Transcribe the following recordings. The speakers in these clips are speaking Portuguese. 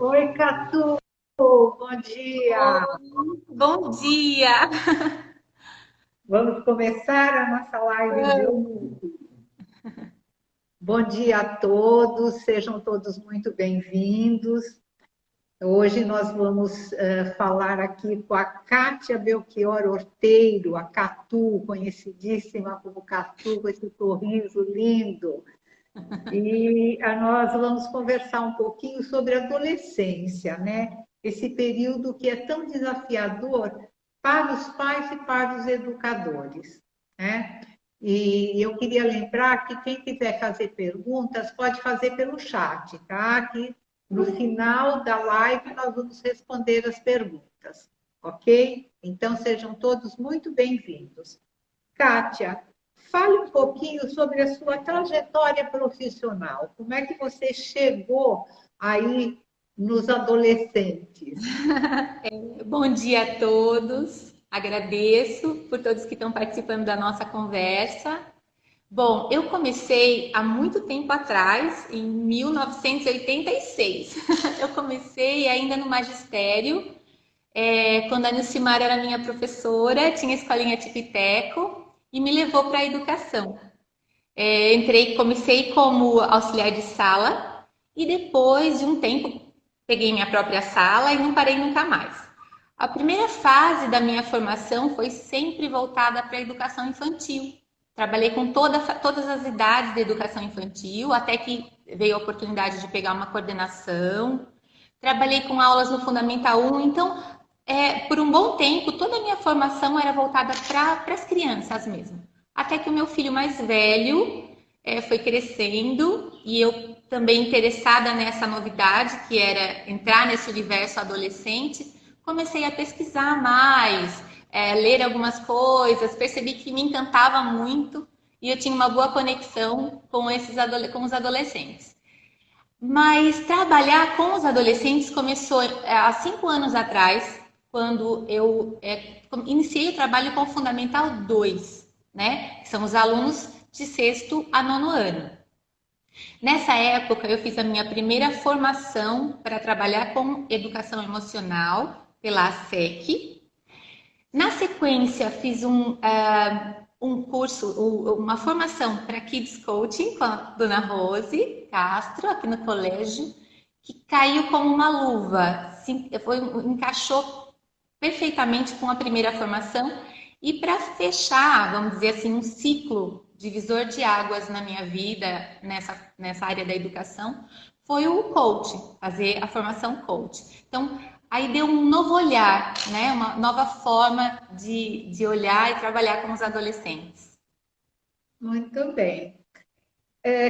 Oi, Catu, bom dia. Bom dia! Vamos começar a nossa live de hoje. Amo. Bom dia a todos, sejam todos muito bem-vindos. Hoje nós vamos falar aqui com a Kátia Belchior Orteiro, a Catu, conhecidíssima como Catu, com esse sorriso lindo. E nós vamos conversar um pouquinho sobre a adolescência, né? Esse período que é tão desafiador para os pais e para os educadores, né? E eu queria lembrar que quem quiser fazer perguntas pode fazer pelo chat, tá? Que no final da live nós vamos responder as perguntas, ok? Então sejam todos muito bem-vindos. Kátia, fale um pouquinho sobre a sua trajetória profissional. Como é que você chegou aí nos adolescentes? Bom dia a todos. Agradeço por todos que estão participando da nossa conversa. Bom, eu comecei há muito tempo atrás, em 1986. Eu comecei ainda no magistério, quando a Nilcimar era minha professora, tinha a escolinha Tipiteco e me levou para a educação. Comecei como auxiliar de sala e depois de um tempo peguei minha própria sala e não parei nunca mais. A primeira fase da minha formação foi sempre voltada para a educação infantil. Trabalhei com todas as idades de educação infantil, até que veio a oportunidade de pegar uma coordenação. Trabalhei com aulas no Fundamental 1, então, por um bom tempo, toda a minha formação era voltada para as crianças mesmo. Até que o meu filho mais velho foi crescendo e eu também interessada nessa novidade, que era entrar nesse universo adolescente, comecei a pesquisar mais, ler algumas coisas, percebi que me encantava muito e eu tinha uma boa conexão com os adolescentes. Mas trabalhar com os adolescentes começou há 5 anos atrás, quando eu iniciei o trabalho com o Fundamental 2, né? Que são os alunos de sexto a nono ano. Nessa época, eu fiz a minha primeira formação para trabalhar com educação emocional pela ASEC. Na sequência, fiz um curso, uma formação para Kids Coaching com a dona Rose Castro, aqui no colégio, que caiu como uma luva, encaixou perfeitamente com a primeira formação. E para fechar, vamos dizer assim, um ciclo divisor de águas na minha vida, nessa área da educação, foi o coaching, fazer a formação coach. Então, aí deu um novo olhar, né? Uma nova forma de olhar e trabalhar com os adolescentes. Muito bem.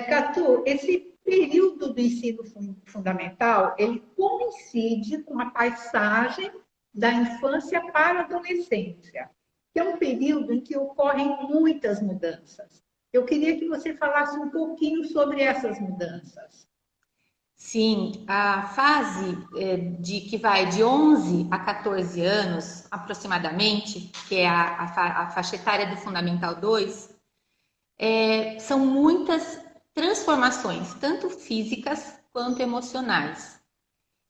Catu, esse período do ensino fundamental, ele coincide com a passagem da infância para a adolescência, que é um período em que ocorrem muitas mudanças. Eu queria que você falasse um pouquinho sobre essas mudanças. Sim, a fase de que vai de 11 a 14 anos, aproximadamente, que é a faixa etária do Fundamental 2, são muitas transformações, tanto físicas quanto emocionais.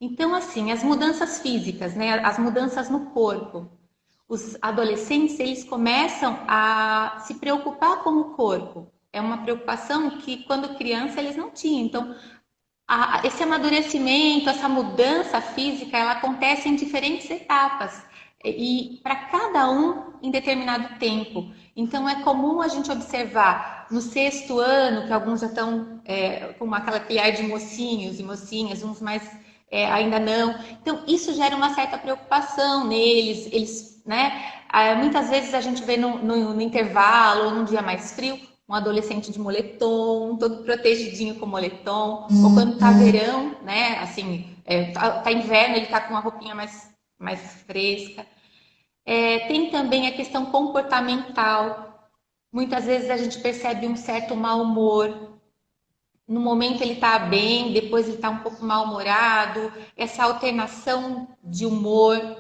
Então, assim, as mudanças físicas, né, as mudanças no corpo, os adolescentes, eles começam a se preocupar com o corpo. É uma preocupação que, quando criança, eles não tinham. Então, esse amadurecimento, essa mudança física, ela acontece em diferentes etapas e para cada um em determinado tempo. Então é comum a gente observar no sexto ano que alguns já estão com aquele ar de mocinhos e mocinhas, uns mais ainda não. Então isso gera uma certa preocupação neles. Eles, né? Muitas vezes a gente vê no intervalo ou num dia mais frio um adolescente de moletom, todo protegidinho com moletom, ou quando tá verão, né, assim, tá inverno, ele tá com uma roupinha mais fresca. Tem também a questão comportamental. Muitas vezes a gente percebe um certo mau humor. No momento ele tá bem, depois ele tá um pouco mal-humorado. Essa alternação de humor,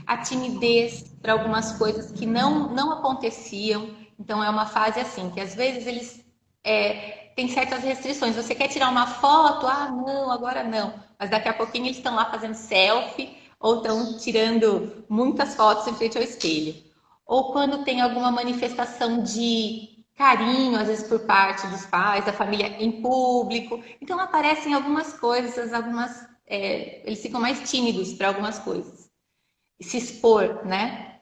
a timidez para algumas coisas que não aconteciam. Então é uma fase assim, que às vezes eles tem certas restrições. Você quer tirar uma foto? Ah, não, agora não. Mas daqui a pouquinho eles estão lá fazendo selfie ou estão tirando muitas fotos em frente ao espelho. Ou quando tem alguma manifestação de carinho, às vezes por parte dos pais, da família em público. Então aparecem algumas coisas, eles ficam mais tímidos para algumas coisas. E se expor, né?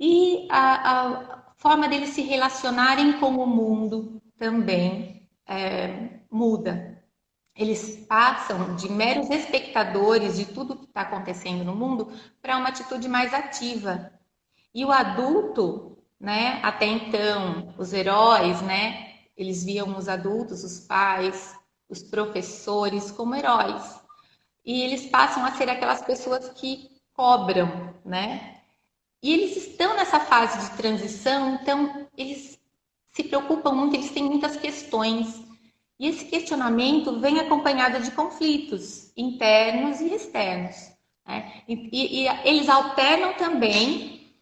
E a forma deles se relacionarem com o mundo também muda. Eles passam de meros espectadores de tudo que está acontecendo no mundo para uma atitude mais ativa. E o adulto, né, até então, os heróis, né, eles viam os adultos, os pais, os professores como heróis. E eles passam a ser aquelas pessoas que cobram, né? E eles estão nessa fase de transição, então eles se preocupam muito, eles têm muitas questões. E esse questionamento vem acompanhado de conflitos internos e externos, né? E eles alternam também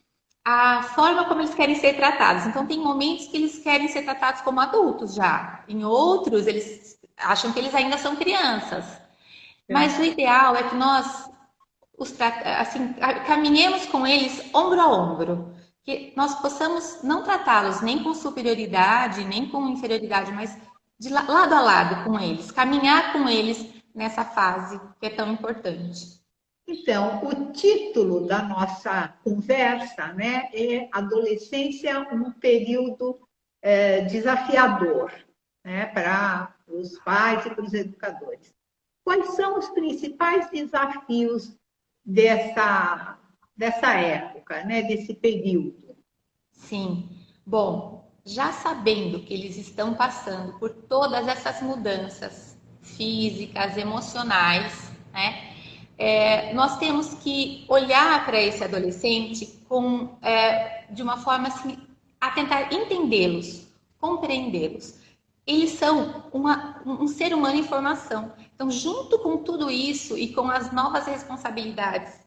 a forma como eles querem ser tratados. Então, tem momentos que eles querem ser tratados como adultos já. Em outros, eles acham que eles ainda são crianças. Mas o ideal é que nós assim, caminhemos com eles ombro a ombro. Que nós possamos não tratá-los nem com superioridade, nem com inferioridade, mas de lado a lado com eles. Caminhar com eles nessa fase que é tão importante. Então, o título da nossa conversa, né, é Adolescência, um período desafiador, né, para os pais e para os educadores. Quais são os principais desafios dessa época, né, desse período? Sim. Bom, já sabendo que eles estão passando por todas essas mudanças físicas, emocionais, né? Nós temos que olhar para esse adolescente de uma forma assim, a tentar entendê-los, compreendê-los. Eles são um ser humano em formação. Então, junto com tudo isso e com as novas responsabilidades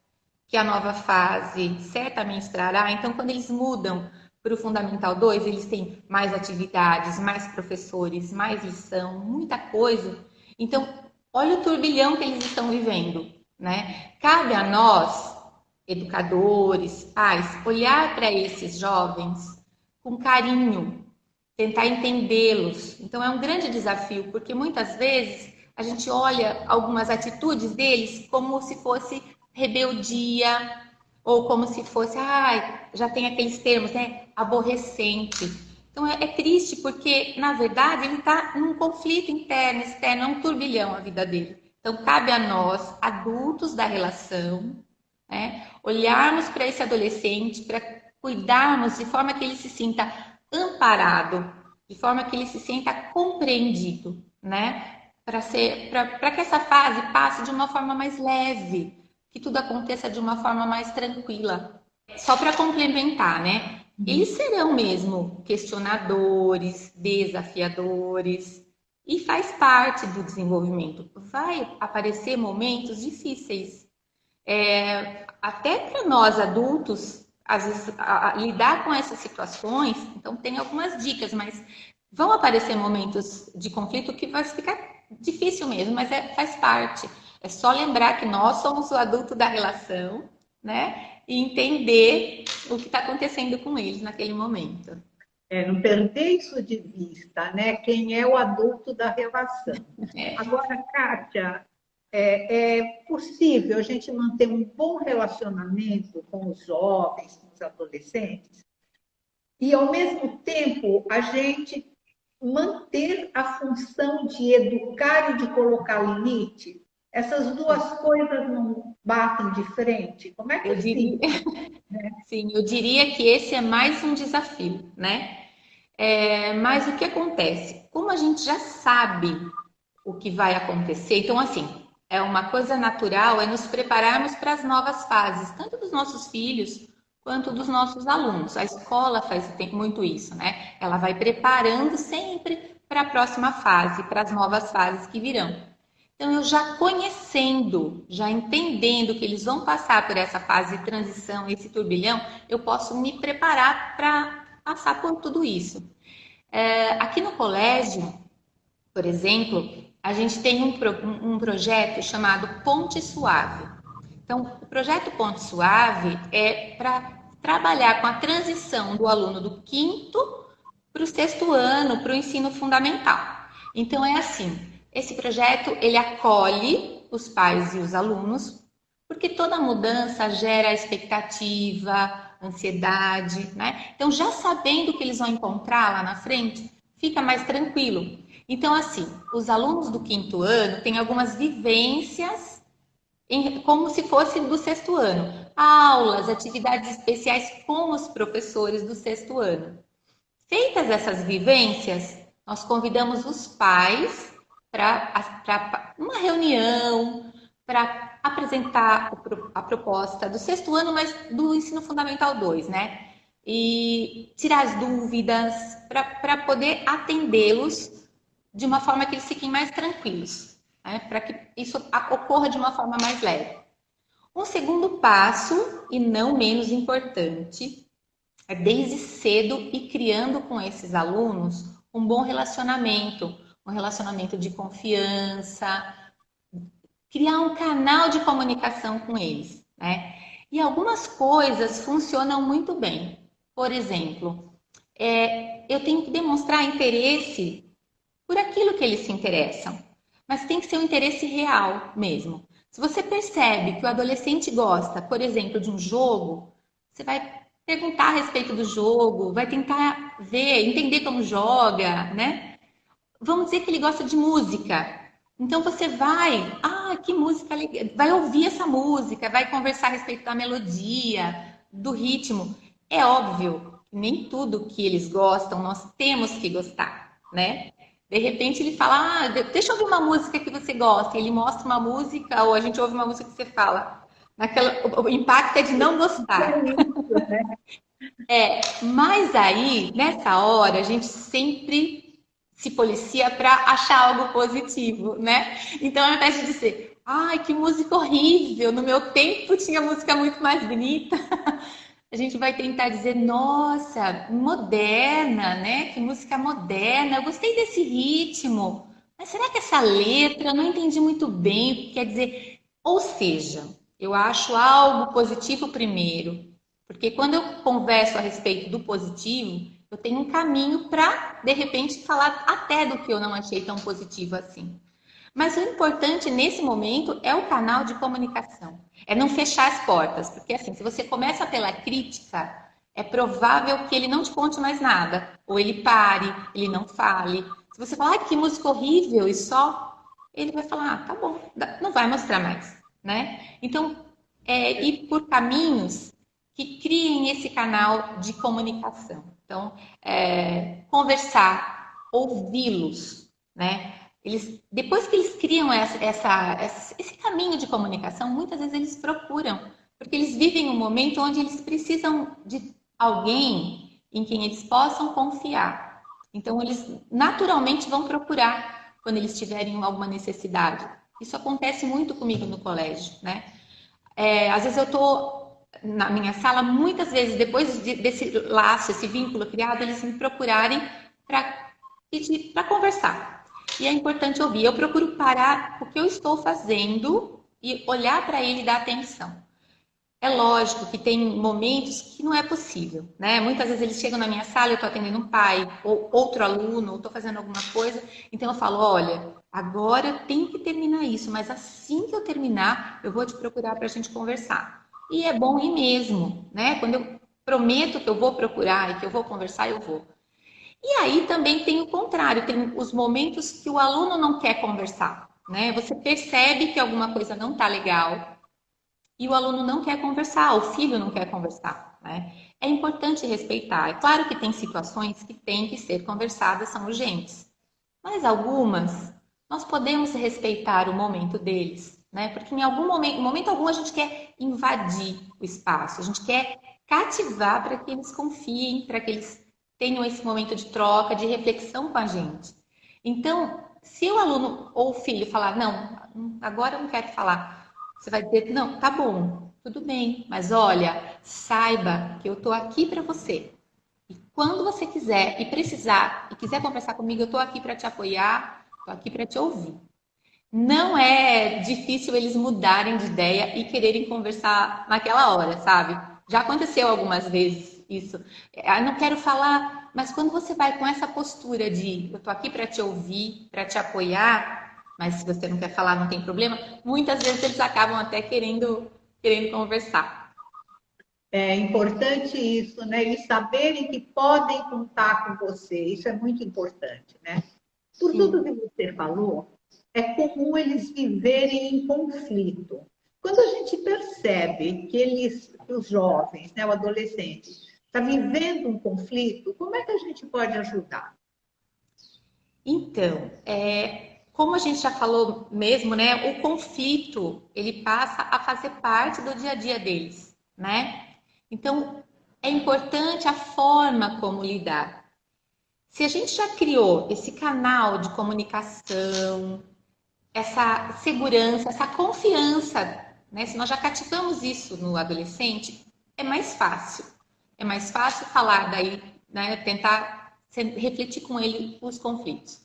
que a nova fase certamente trará, então, quando eles mudam para o Fundamental 2, eles têm mais atividades, mais professores, mais lição, muita coisa. Então, olha o turbilhão que eles estão vivendo, né? Cabe a nós, educadores, pais, olhar para esses jovens com carinho, tentar entendê-los. Então, é um grande desafio, porque muitas vezes a gente olha algumas atitudes deles como se fosse rebeldia, ou como se fosse, já tem aqueles termos, né? Aborrecente. Então é triste porque, na verdade, ele está num conflito interno, externo, é um turbilhão a vida dele. Então cabe a nós, adultos da relação, né, olharmos para esse adolescente, para cuidarmos de forma que ele se sinta amparado, de forma que ele se sinta compreendido, né? Para que essa fase passe de uma forma mais leve, que tudo aconteça de uma forma mais tranquila. Só para complementar, né? Eles serão mesmo questionadores, desafiadores, e faz parte do desenvolvimento. Vai aparecer momentos difíceis. Até para nós adultos, às vezes, lidar com essas situações, então tem algumas dicas, mas vão aparecer momentos de conflito que vai ficar difícil mesmo, mas faz parte. É só lembrar que nós somos o adulto da relação, né? E entender o que está acontecendo com eles naquele momento. Não perder isso de vista, né? Quem é o adulto da relação. Agora, Kátia, é possível a gente manter um bom relacionamento com os jovens, com os adolescentes, e, ao mesmo tempo, a gente manter a função de educar e de colocar limite? Essas duas coisas não batem de frente? Como é que fica? Sim, eu diria que esse é mais um desafio, né? Mas o que acontece? Como a gente já sabe o que vai acontecer, então, assim, é uma coisa natural, é nos prepararmos para as novas fases, tanto dos nossos filhos quanto dos nossos alunos. A escola tem muito isso, né? Ela vai preparando sempre para a próxima fase, para as novas fases que virão. Então, eu já conhecendo, já entendendo que eles vão passar por essa fase de transição, esse turbilhão, eu posso me preparar para passar por tudo isso. Aqui no colégio, Por exemplo, a gente tem um projeto chamado Ponte Suave. Então, o projeto Ponte Suave é para trabalhar com a transição do aluno do quinto para o sexto ano, para o ensino fundamental. Então, é assim, esse projeto, ele acolhe os pais e os alunos, porque toda mudança gera expectativa, ansiedade, né? Então, já sabendo o que eles vão encontrar lá na frente, fica mais tranquilo. Então, assim, os alunos do quinto ano têm algumas vivências como se fosse do sexto ano. Aulas, atividades especiais com os professores do sexto ano. Feitas essas vivências, nós convidamos os pais para uma reunião, para apresentar a proposta do sexto ano, mas do ensino fundamental 2, né? E tirar as dúvidas, para poder atendê-los de uma forma que eles fiquem mais tranquilos, né? Para que isso ocorra de uma forma mais leve. Um segundo passo, e não menos importante, é desde cedo e criando com esses alunos um bom relacionamento, um relacionamento de confiança, criar um canal de comunicação com eles, né? E algumas coisas funcionam muito bem. Por exemplo, eu tenho que demonstrar interesse por aquilo que eles se interessam, mas tem que ser um interesse real mesmo. Se você percebe que o adolescente gosta, por exemplo, de um jogo, você vai perguntar a respeito do jogo, vai tentar ver, entender como joga, né? Vamos dizer que ele gosta de música. Então você vai, que música legal, vai ouvir essa música, vai conversar a respeito da melodia, do ritmo. É óbvio que nem tudo que eles gostam nós temos que gostar, né? De repente ele fala, deixa eu ouvir uma música que você gosta. Ele mostra uma música, ou a gente ouve uma música que você fala. O impacto é de não gostar. Mas aí, nessa hora, a gente sempre se policia para achar algo positivo, né? Então, ao invés de dizer, ai, que música horrível, no meu tempo tinha música muito mais bonita, a gente vai tentar dizer, nossa, moderna, né? Que música moderna, eu gostei desse ritmo, mas será que essa letra eu não entendi muito bem o que quer dizer? Ou seja, eu acho algo positivo primeiro, porque quando eu converso a respeito do positivo, eu tenho um caminho para, de repente, falar até do que eu não achei tão positivo assim. Mas o importante nesse momento é o canal de comunicação. É não fechar as portas. Porque assim, se você começa pela crítica, é provável que ele não te conte mais nada. Ou ele pare, ele não fale. Se você falar, que música horrível e só, ele vai falar, tá bom, não vai mostrar mais, né? Então, ir por caminhos que criem esse canal de comunicação. Então, conversar, ouvi-los, né? Depois que eles criam esse caminho de comunicação, muitas vezes eles procuram, porque eles vivem um momento onde eles precisam de alguém em quem eles possam confiar. Então, eles naturalmente vão procurar quando eles tiverem alguma necessidade. Isso acontece muito comigo no colégio, né? Às vezes eu estou na minha sala, muitas vezes, depois desse laço, esse vínculo criado, eles me procurarem para conversar. E é importante ouvir. Eu procuro parar o que eu estou fazendo e olhar para ele e dar atenção. É lógico que tem momentos que não é possível, né? Muitas vezes eles chegam na minha sala, eu estou atendendo um pai, ou outro aluno, ou estou fazendo alguma coisa, então eu falo, olha, agora eu tenho que terminar isso, mas assim que eu terminar, eu vou te procurar para a gente conversar. E é bom ir mesmo, né? Quando eu prometo que eu vou procurar e que eu vou conversar, eu vou. E aí também tem o contrário, tem os momentos que o aluno não quer conversar, né? Você percebe que alguma coisa não está legal e o aluno não quer conversar, o filho não quer conversar, né? É importante respeitar. É claro que tem situações que têm que ser conversadas, são urgentes, mas algumas nós podemos respeitar o momento deles, né? Porque em momento algum a gente quer invadir o espaço, a gente quer cativar para que eles confiem, para que eles tenham esse momento de troca, de reflexão com a gente. Então, se o aluno ou o filho falar, não, agora eu não quero falar, você vai dizer, não, tá bom, tudo bem, mas olha, saiba que eu tô aqui para você. E quando você quiser e precisar e quiser conversar comigo, eu tô aqui para te apoiar, estou aqui para te ouvir. Não é difícil eles mudarem de ideia e quererem conversar naquela hora, sabe? Já aconteceu algumas vezes isso. Não quero falar, mas quando você vai com essa postura de eu tô aqui para te ouvir, para te apoiar, mas se você não quer falar, não tem problema, muitas vezes eles acabam até querendo conversar. É importante isso, né? E saberem que podem contar com você. Isso é muito importante, né? Por tudo Sim. que você falou, é comum eles viverem em conflito. Quando a gente percebe que os jovens, né, o adolescente, está vivendo um conflito, como é que a gente pode ajudar? Então, como a gente já falou mesmo, né, o conflito, ele passa a fazer parte do dia a dia deles, né? Então, é importante a forma como lidar. Se a gente já criou esse canal de comunicação, essa segurança, essa confiança, né? Se nós já cativamos isso no adolescente, é mais fácil. É mais fácil falar daí, né? Tentar refletir com ele os conflitos.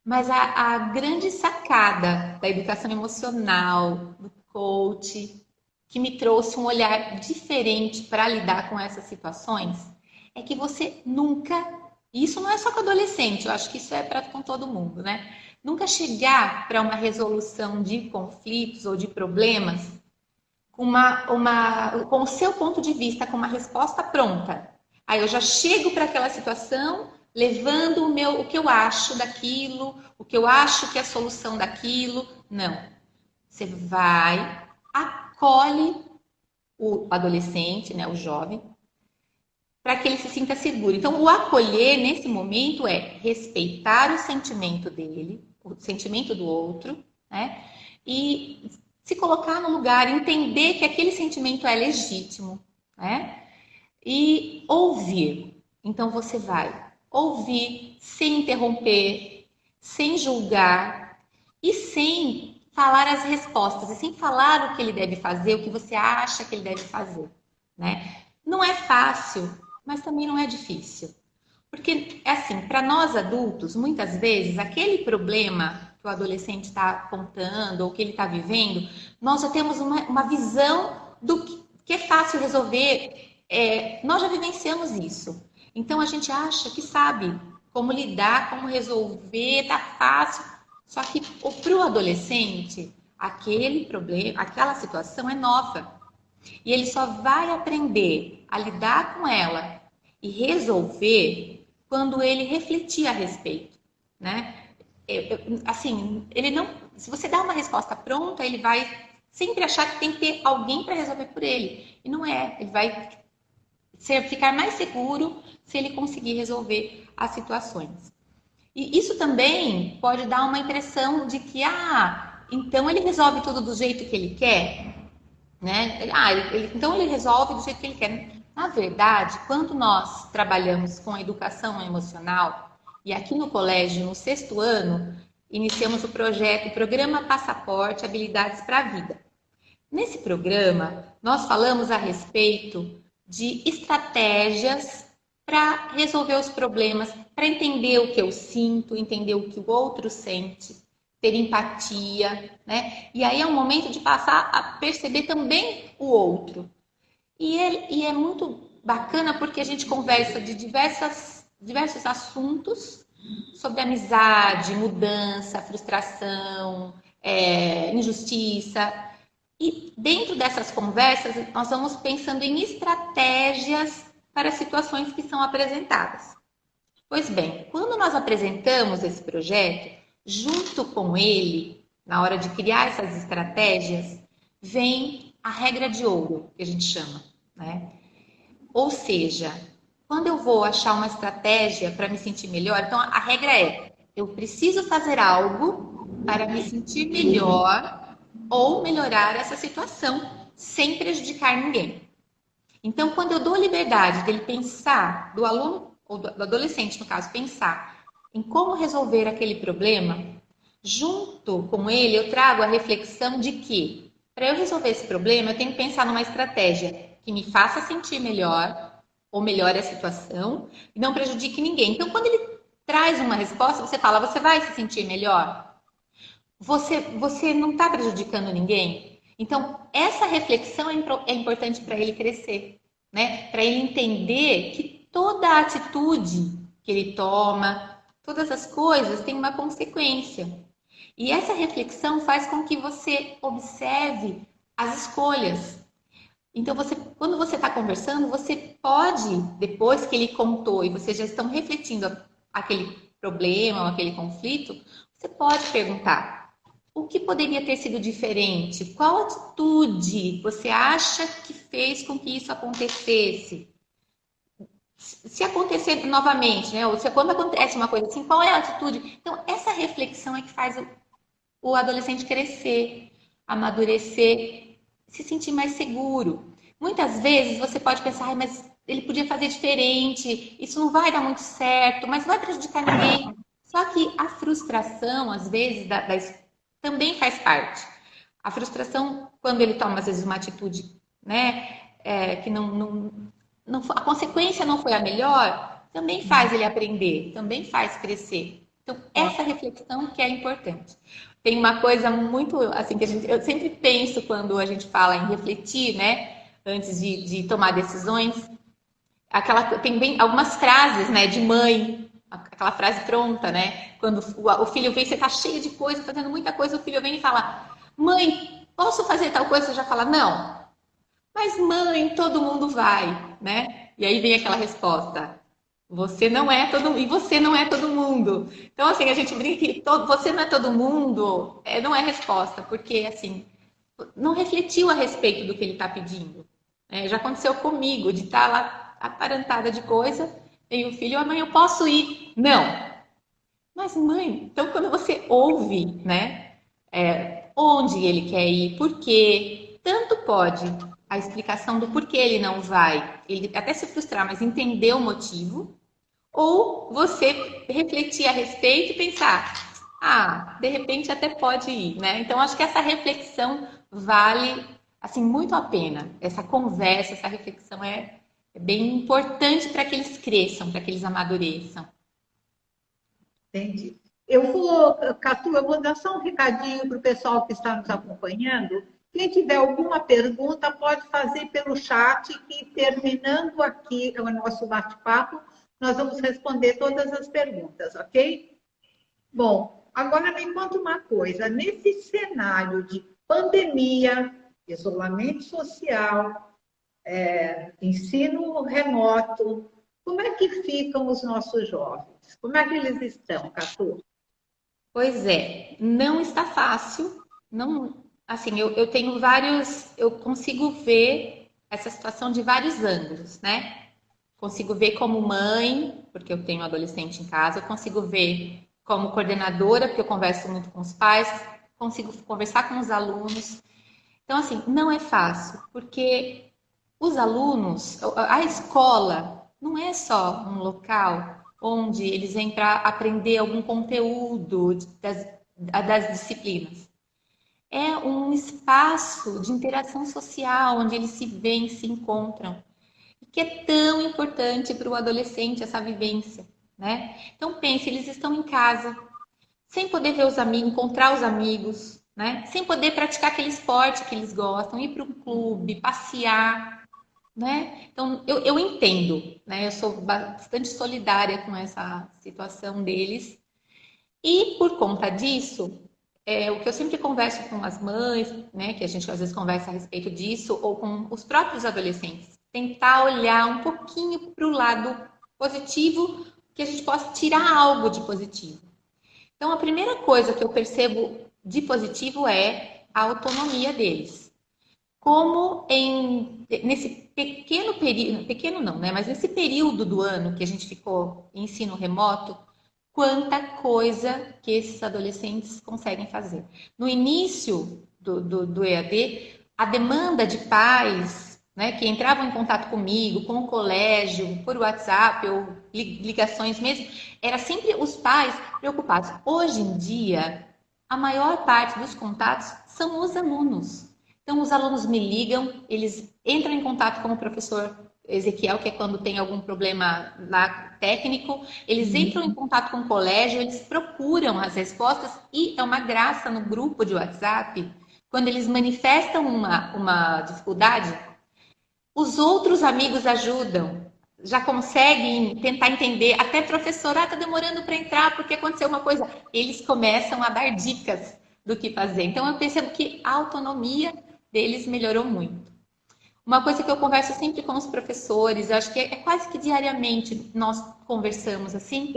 Mas a grande sacada da educação emocional, do coach, que me trouxe um olhar diferente para lidar com essas situações, é que você nunca, e isso não é só com adolescente, eu acho que isso é para com todo mundo, né? Nunca chegar para uma resolução de conflitos ou de problemas com o seu ponto de vista, com uma resposta pronta. Aí eu já chego para aquela situação levando o que eu acho daquilo, o que eu acho que é a solução daquilo. Não. Você vai, acolhe o adolescente, né, o jovem, para que ele se sinta seguro. Então, o acolher nesse momento é respeitar o sentimento dele, o sentimento do outro, né? E se colocar no lugar, entender que aquele sentimento é legítimo, né? E ouvir. Então, você vai ouvir sem interromper, sem julgar e sem falar as respostas, e sem falar o que ele deve fazer, o que você acha que ele deve fazer, né? Não é fácil, mas também não é difícil. Porque, é assim, para nós adultos, muitas vezes, aquele problema que o adolescente está contando ou que ele está vivendo, nós já temos uma visão do que é fácil resolver. Nós já vivenciamos isso. Então, a gente acha que sabe como lidar, como resolver, tá fácil. Só que para o adolescente, aquele problema, aquela situação é nova. E ele só vai aprender a lidar com ela e resolver quando ele refletir a respeito, né? Assim, ele não, se você dá uma resposta pronta, ele vai sempre achar que tem que ter alguém para resolver por ele. E não é, ele vai ficar mais seguro se ele conseguir resolver as situações. E isso também pode dar uma impressão de que, então ele resolve tudo do jeito que ele quer, né? Então ele resolve do jeito que ele quer. Na verdade, quando nós trabalhamos com a educação emocional, e aqui no colégio, no 6º ano, iniciamos o Programa Passaporte Habilidades para a Vida. Nesse programa, nós falamos a respeito de estratégias para resolver os problemas, para entender o que eu sinto, entender o que o outro sente, ter empatia, né? E aí é um momento de passar a perceber também o outro. E é muito bacana porque a gente conversa de diversos assuntos sobre amizade, mudança, frustração, injustiça. E dentro dessas conversas, nós vamos pensando em estratégias para situações que são apresentadas. Pois bem, quando nós apresentamos esse projeto, junto com ele, na hora de criar essas estratégias, vem a regra de ouro, que a gente chama, né? Ou seja, quando eu vou achar uma estratégia para me sentir melhor, então a regra é: eu preciso fazer algo para me sentir melhor ou melhorar essa situação sem prejudicar ninguém. Então, quando eu dou liberdade dele pensar, do aluno ou do adolescente, no caso, pensar em como resolver aquele problema, junto com ele eu trago a reflexão de que, para eu resolver esse problema, eu tenho que pensar numa estratégia que me faça sentir melhor ou melhore a situação e não prejudique ninguém. Então, quando ele traz uma resposta, você fala, você vai se sentir melhor? Você não está prejudicando ninguém? Então, essa reflexão é importante para ele crescer, né? Para ele entender que toda atitude que ele toma, todas as coisas têm uma consequência. E essa reflexão faz com que você observe as escolhas. Então, quando você está conversando, você pode, depois que ele contou e vocês já estão refletindo aquele problema ou aquele conflito, você pode perguntar: o que poderia ter sido diferente? Qual atitude você acha que fez com que isso acontecesse? Se acontecer novamente, né? Ou se quando acontece uma coisa assim, qual é a atitude? Então, essa reflexão é que faz o adolescente crescer, amadurecer, se sentir mais seguro. Muitas vezes você pode pensar, mas ele podia fazer diferente, isso não vai dar muito certo, mas não vai prejudicar ninguém. Só que a frustração, às vezes, também faz parte. A frustração, quando ele toma, às vezes, uma atitude, né, que a consequência não foi a melhor, também faz ele aprender, também faz crescer. Então, essa reflexão que é importante. Tem uma coisa muito, assim, que eu sempre penso quando a gente fala em refletir, né, antes de tomar decisões, tem algumas frases, né, de mãe, aquela frase pronta, né, quando o filho vem, você tá cheio de coisa, fazendo muita coisa, o filho vem e fala, mãe, posso fazer tal coisa? Você já fala, não. Mas mãe, todo mundo vai, né? E aí vem aquela resposta, você não é todo mundo, e você não é todo mundo. Então, assim, a gente brinca que você não é todo mundo, não é resposta, porque, assim, não refletiu a respeito do que ele está pedindo. Já aconteceu comigo, de estar lá atarantada de coisa, e o filho, mãe, eu posso ir? Não. Mas, mãe, então quando você ouve, né, onde ele quer ir, por quê, tanto pode a explicação do porquê ele não vai, ele até se frustrar, mas entender o motivo, ou você refletir a respeito e pensar, de repente até pode ir, né? Então, acho que essa reflexão vale, assim, muito a pena. Essa conversa, essa reflexão é bem importante para que eles cresçam, para que eles amadureçam. Entendi. Catu, eu vou dar só um recadinho para o pessoal que está nos acompanhando. Quem tiver alguma pergunta, pode fazer pelo chat, que terminando aqui o nosso bate-papo, nós vamos responder todas as perguntas, ok? Bom, agora me conta uma coisa. Nesse cenário de pandemia, isolamento social, ensino remoto, como é que ficam os nossos jovens? Como é que eles estão, Catu? Pois é, não está fácil. Não, assim, eu tenho eu consigo ver essa situação de vários ângulos, né? Consigo ver como mãe, porque eu tenho adolescente em casa, eu consigo ver como coordenadora, porque eu converso muito com os pais, consigo conversar com os alunos. Então, assim, não é fácil, porque os alunos, a escola, não é só um local onde eles vêm para aprender algum conteúdo das disciplinas. É um espaço de interação social, onde eles se veem, se encontram. E que é tão importante para o adolescente essa vivência, né? Então, pense, eles estão em casa, sem poder ver os amigos, encontrar os amigos, né? Sem poder praticar aquele esporte que eles gostam, ir para um clube, passear, né? Então, eu entendo, né? Eu sou bastante solidária com essa situação deles. E por conta disso, o que eu sempre converso com as mães, né? Que a gente às vezes conversa a respeito disso, ou com os próprios adolescentes, tentar olhar um pouquinho para o lado positivo, que a gente possa tirar algo de positivo. Então, a primeira coisa que eu percebo de positivo é a autonomia deles. Como nesse pequeno período, pequeno não, né? Mas nesse período do ano que a gente ficou em ensino remoto, quanta coisa que esses adolescentes conseguem fazer. No início do EAD, a demanda de pais, né, que entravam em contato comigo, com o colégio, por WhatsApp ou ligações mesmo, era sempre os pais preocupados. Hoje em dia, a maior parte dos contatos são os alunos. Então, os alunos me ligam, eles entram em contato com o professor Ezequiel, que é quando tem algum problema lá técnico, eles entram em contato com o colégio, eles procuram as respostas e é uma graça no grupo de WhatsApp, quando eles manifestam uma dificuldade, os outros amigos ajudam, já conseguem tentar entender, até professor, tá demorando para entrar porque aconteceu uma coisa, eles começam a dar dicas do que fazer. Então eu percebo que a autonomia deles melhorou muito. Uma coisa que eu converso sempre com os professores, eu acho que é quase que diariamente nós conversamos assim,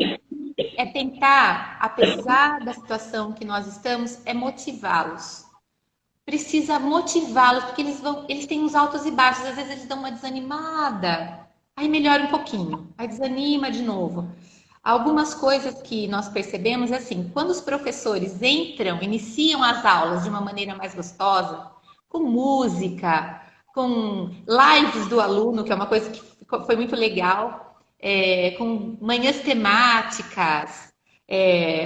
é tentar, apesar da situação que nós estamos, é motivá-los. Precisa motivá-los, porque eles têm uns altos e baixos, às vezes eles dão uma desanimada, aí melhora um pouquinho, aí desanima de novo. Algumas coisas que nós percebemos é assim, quando os professores entram, iniciam as aulas de uma maneira mais gostosa, com música, com lives do aluno, que é uma coisa que foi muito legal, com manhãs temáticas,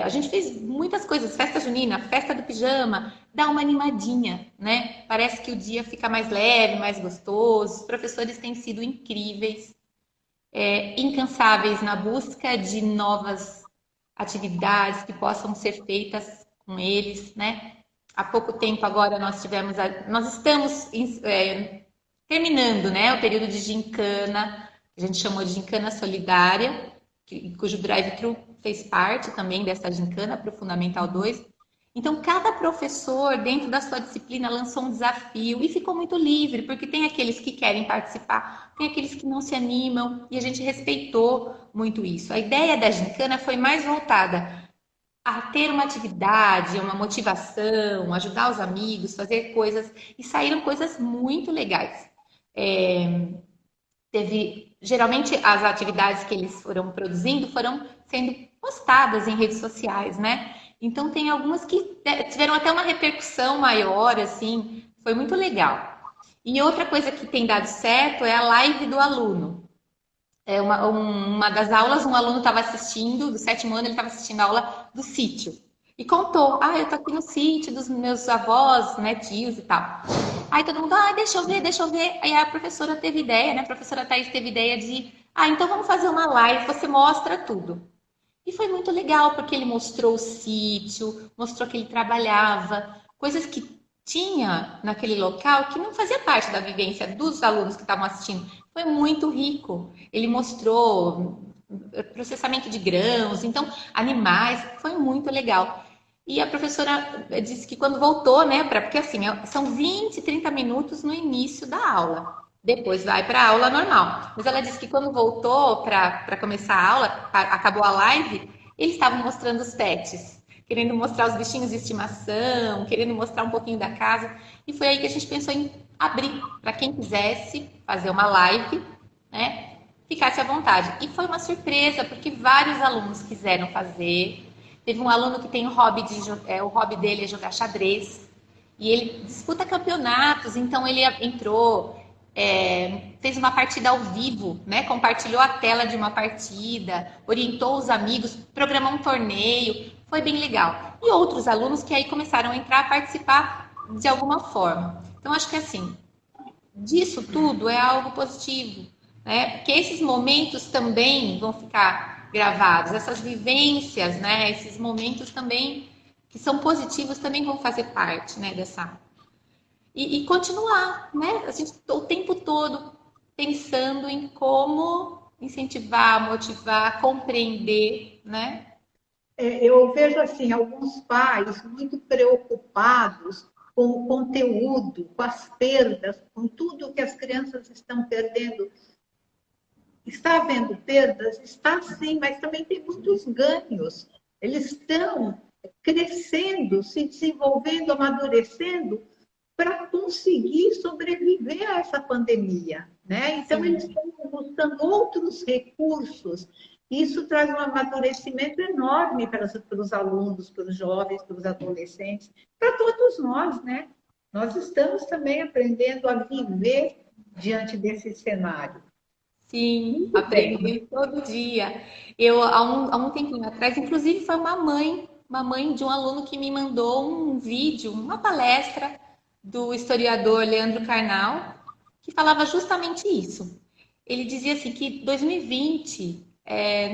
a gente fez muitas coisas, festa junina, festa do pijama, dá uma animadinha, né? Parece que o dia fica mais leve, mais gostoso. Os professores têm sido incríveis, incansáveis na busca de novas atividades que possam ser feitas com eles, né? Há pouco tempo agora nós estamos terminando, né, o período de gincana, a gente chamou de gincana solidária, cujo drive-thru fez parte também dessa gincana para o Fundamental 2. Então, cada professor, dentro da sua disciplina, lançou um desafio e ficou muito livre, porque tem aqueles que querem participar, tem aqueles que não se animam, e a gente respeitou muito isso. A ideia da gincana foi mais voltada a ter uma atividade, uma motivação, ajudar os amigos, fazer coisas, e saíram coisas muito legais. Geralmente as atividades que eles foram produzindo foram sendo postadas em redes sociais, né? Então tem algumas que tiveram até uma repercussão maior, assim, foi muito legal. E outra coisa que tem dado certo é a live do aluno. Uma das aulas, um aluno estava assistindo, do 7º ano, ele estava assistindo a aula do sítio. E contou, eu tô aqui no sítio dos meus avós, né, tios e tal. Aí todo mundo, deixa eu ver, deixa eu ver. Aí a professora teve ideia, né, a professora Thaís teve ideia de, então vamos fazer uma live, você mostra tudo. E foi muito legal, porque ele mostrou o sítio, mostrou que ele trabalhava, coisas que tinha naquele local que não fazia parte da vivência dos alunos que estavam assistindo. Foi muito rico. Ele mostrou processamento de grãos, então animais, foi muito legal. E a professora disse que quando voltou, né, porque assim, são 20, 30 minutos no início da aula. Depois vai para a aula normal. Mas ela disse que quando voltou para começar a aula, acabou a live, eles estavam mostrando os pets, querendo mostrar os bichinhos de estimação, querendo mostrar um pouquinho da casa. E foi aí que a gente pensou em abrir para quem quisesse fazer uma live, né, ficasse à vontade. E foi uma surpresa, porque vários alunos quiseram fazer. Teve um aluno que tem o hobby dele é jogar xadrez. E ele disputa campeonatos, então ele entrou, fez uma partida ao vivo, né? Compartilhou a tela de uma partida, orientou os amigos, programou um torneio, foi bem legal. E outros alunos que aí começaram a entrar, a participar de alguma forma. Então, acho que assim, disso tudo é algo positivo, né? Porque esses momentos também vão ficar gravados, essas vivências, né? Esses momentos também que são positivos também vão fazer parte, né, dessa e continuar, né? A gente o tempo todo pensando em como incentivar, motivar, compreender, né? Eu vejo assim alguns pais muito preocupados com o conteúdo, com as perdas, com tudo que as crianças estão perdendo. Está havendo perdas? Está sim, mas também tem muitos ganhos. Eles estão crescendo, se desenvolvendo, amadurecendo para conseguir sobreviver a essa pandemia, né? Então, eles estão buscando outros recursos. Isso traz um amadurecimento enorme para os alunos, para os jovens, para os adolescentes, para todos nós, né? Nós estamos também aprendendo a viver diante desse cenário. Sim, aprendendo todo dia. Eu, há um tempinho atrás, inclusive foi uma mãe de um aluno que me mandou um vídeo, uma palestra do historiador Leandro Carnal, que falava justamente isso. ele dizia assim que 2020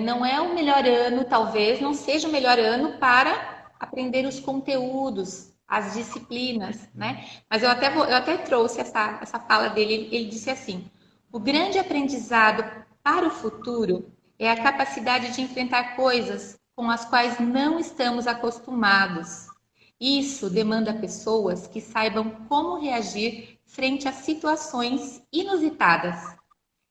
não é o melhor ano, talvez não seja o melhor ano para aprender os conteúdos, as disciplinas, né? Mas eu até trouxe essa fala dele. Ele disse assim: o grande aprendizado para o futuro é a capacidade de enfrentar coisas com as quais não estamos acostumados. Isso demanda pessoas que saibam como reagir frente a situações inusitadas.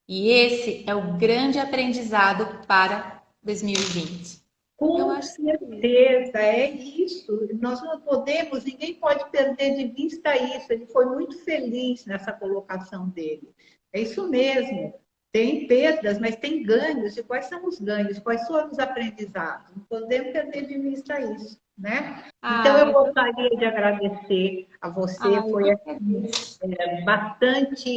E esse é o grande aprendizado para 2020. Eu Com acho que certeza, é isso. Nós não podemos, ninguém pode perder de vista isso. Ele foi muito feliz nessa colocação dele. É isso mesmo. Tem perdas, mas tem ganhos. E quais são os ganhos? Quais foram os aprendizados? Não podemos perder de vista isso, né? Então, eu ai, gostaria de agradecer a você. ai, Foi eu que assim, agradeço. bastante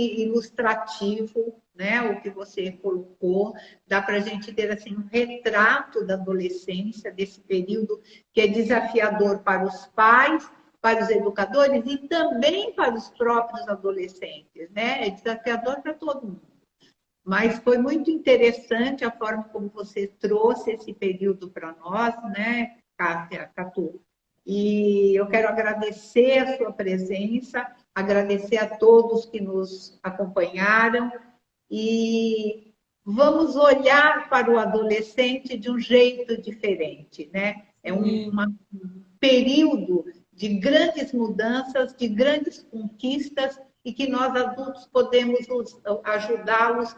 ilustrativo, né? O que você colocou. Dá para a gente ter assim um retrato da adolescência, desse período que é desafiador para os pais, para os educadores e também para os próprios adolescentes, né? É desafiador para todo mundo. Mas foi muito interessante a forma como você trouxe esse período para nós, né, Kátia, Catu? E eu quero agradecer a sua presença, agradecer a todos que nos acompanharam e vamos olhar para o adolescente de um jeito diferente, né? É um período de grandes mudanças, de grandes conquistas e que nós adultos podemos ajudá-los,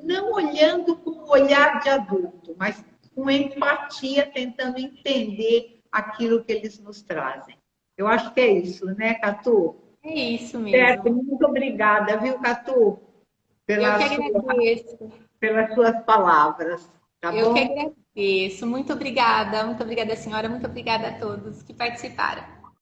não olhando com o olhar de adulto, mas com empatia, tentando entender aquilo que eles nos trazem. Eu acho que é isso, né, Catu? É isso Certo, mesmo. muito obrigada, viu, Catu, Eu que pelas agradeço. pelas suas palavras, tá Eu que bom? agradeço. Muito obrigada, senhora. Muito obrigada a todos que participaram.